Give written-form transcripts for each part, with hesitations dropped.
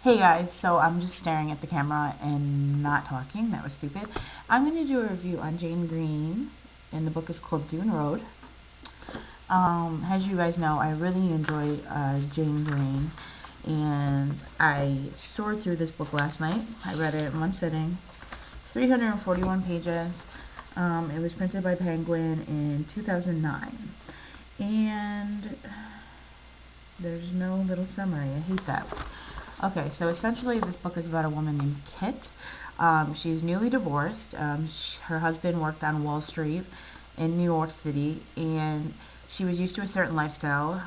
Hey guys, so I'm just staring at the camera and not talking. That was stupid. I'm going to do a review on Jane Green, and the book is called Dune Road. As you guys know, I really enjoy Jane Green, and I soared through this book last night. I read it in one sitting. 341 pages. It was printed by Penguin in 2009. And there's no little summary. I hate that. Okay, so essentially, this book is about a woman named Kit. She's newly divorced. Her husband worked on Wall Street in New York City, and she was used to a certain lifestyle.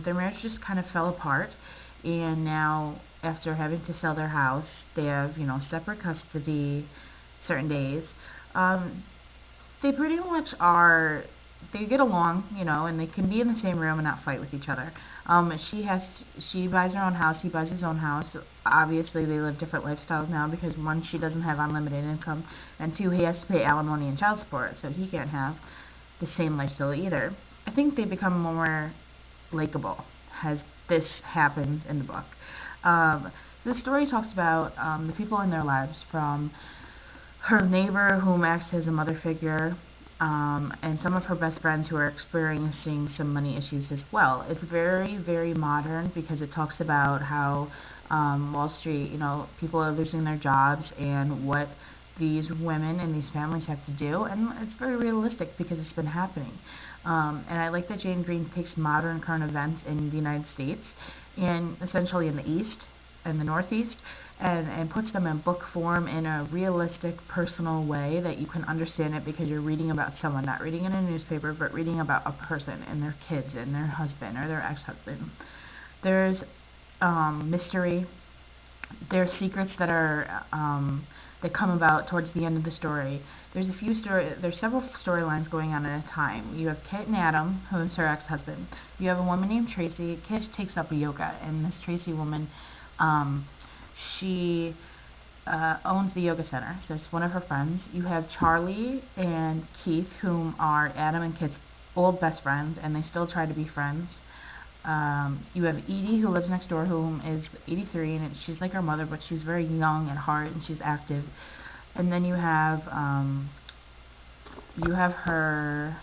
Their marriage just kind of fell apart, and now, after having to sell their house, they have, separate custody certain days. Um, they pretty much are, they get along, and they can be in the same room and not fight with each other. She buys her own house, he buys his own house. Obviously they live different lifestyles now because one, she doesn't have unlimited income, and two, he has to pay alimony and child support, so he can't have the same lifestyle either. I think they become more likable as this happens in the book. um, the story talks about the people in their lives, from her neighbor, whom acts as a mother figure, and some of her best friends who are experiencing some money issues as well. It's very, very modern because it talks about how Wall Street, people are losing their jobs and what these women and these families have to do. And it's very realistic because it's been happening. And I like that Jane Green takes modern current events in the United States and essentially in the East and the Northeast, and puts them in book form in a realistic, personal way that you can understand it because you're reading about someone, not reading in a newspaper, but reading about a person and their kids and their husband or their ex-husband. There's mystery. There's secrets that come about towards the end of the story. There's several storylines going on at a time. You have Kit and Adam, who is her ex-husband. You have a woman named Tracy. Kit takes up yoga, and this Tracy woman, um, she owns the yoga center, so it's one of her friends. You have Charlie and Keith, whom are Adam and Kit's old best friends, and they still try to be friends. You have Edie, who lives next door, whom is 83, and she's like her mother, but she's very young at heart and she's active. And then you have her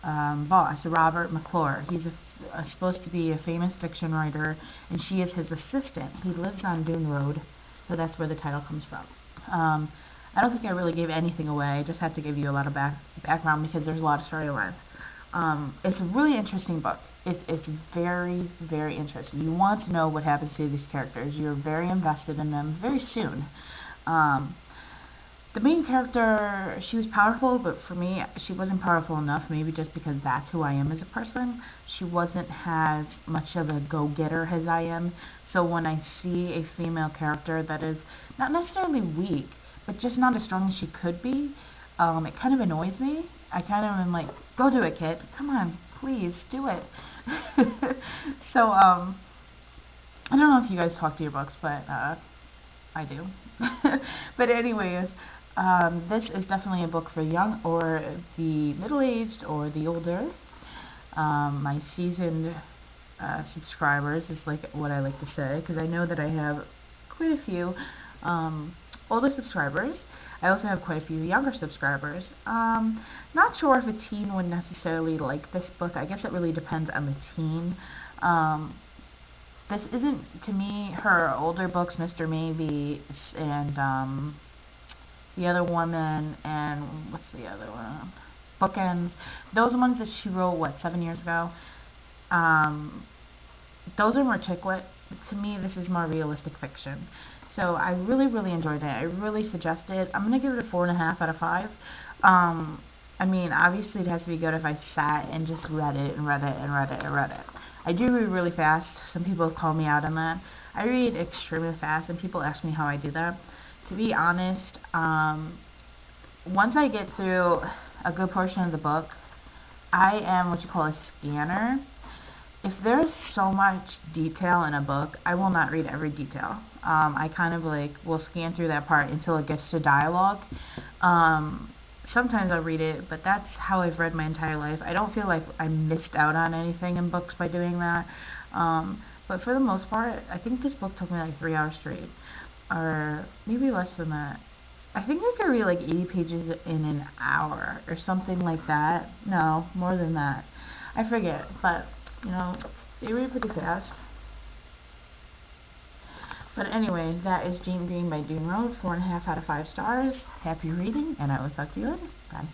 boss, Robert McClure. He's supposed to be a famous fiction writer, and she is his assistant. He lives on Dune Road, so that's where the title comes from. Um, I don't think I really gave anything away. I just had to give you a lot of background because there's a lot of storylines. It's a really interesting book. It's very, very interesting. You want to know what happens to these characters. You're very invested in them very soon. Um, the main character, she was powerful, but for me, she wasn't powerful enough, maybe just because that's who I am as a person. She wasn't as much of a go-getter as I am. So when I see a female character that is not necessarily weak, but just not as strong as she could be, it kind of annoys me. I kind of am like, go do it, kid. Come on, please, do it. So, I don't know if you guys talk to your books, but I do. But anyways, this is definitely a book for young or the middle-aged or the older. My seasoned subscribers is like what I like to say, because I know that I have quite a few um, older subscribers. I also have quite a few younger subscribers. Not sure if a teen would necessarily like this book. I guess it really depends on the teen. Um, this isn't, to me, her older books, Mr. Maybe, and the other woman, and what's the other one? Bookends. Those ones that she wrote, what, 7 years ago? Um, those are more chick lit. To me, this is more realistic fiction. So I really, really enjoyed it. I really suggest it. I'm gonna give it a 4.5 out of 5. Um, I mean, obviously it has to be good if I sat and just read it and read it and read it and read it. I do read really fast. Some people call me out on that. I read extremely fast, and people ask me how I do that. To be honest, once I get through a good portion of the book, I am what you call a scanner. If there's so much detail in a book, I will not read every detail. I kind of like will scan through that part until it gets to dialogue. Sometimes I'll read it, but that's how I've read my entire life. I don't feel like I missed out on anything in books by doing that. But for the most part, I think this book took me like 3 hours straight, or maybe less than that. I think I could read like 80 pages in an hour or something like that. No, more than that. I forget, but you know, they read pretty fast. But anyways, that is Jane Green by Dune Road, 4.5 out of 5 stars. Happy reading, and I will talk to you later. Bye.